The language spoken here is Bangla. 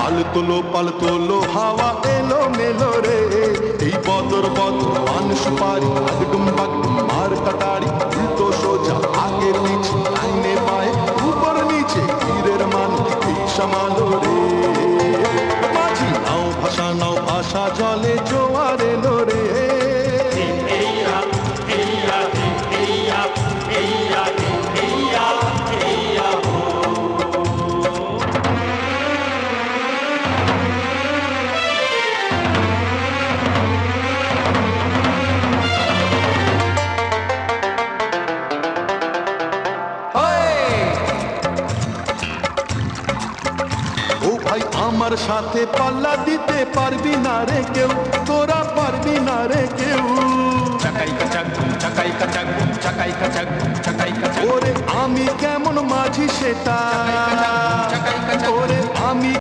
পাল তোলো হাওয়া এলো মেলো রে, এই বদর বদর মানুষ পারি আগডুম বাগডুম মার কাটারি উল্টো সোজা আগে পিছে ডাইনে বায়ে উপর নিচে তীরের মান এই সামালো রে। মাঝি নাও ভাষা জলে জোয়ার এলো রে। আমার সাথে পাল্লা দিতে পারবি না রে কেউ, তোরা পারবি না রে কেউ। ওরে আমি কেমন মাঝি সেটা, ওরে আমি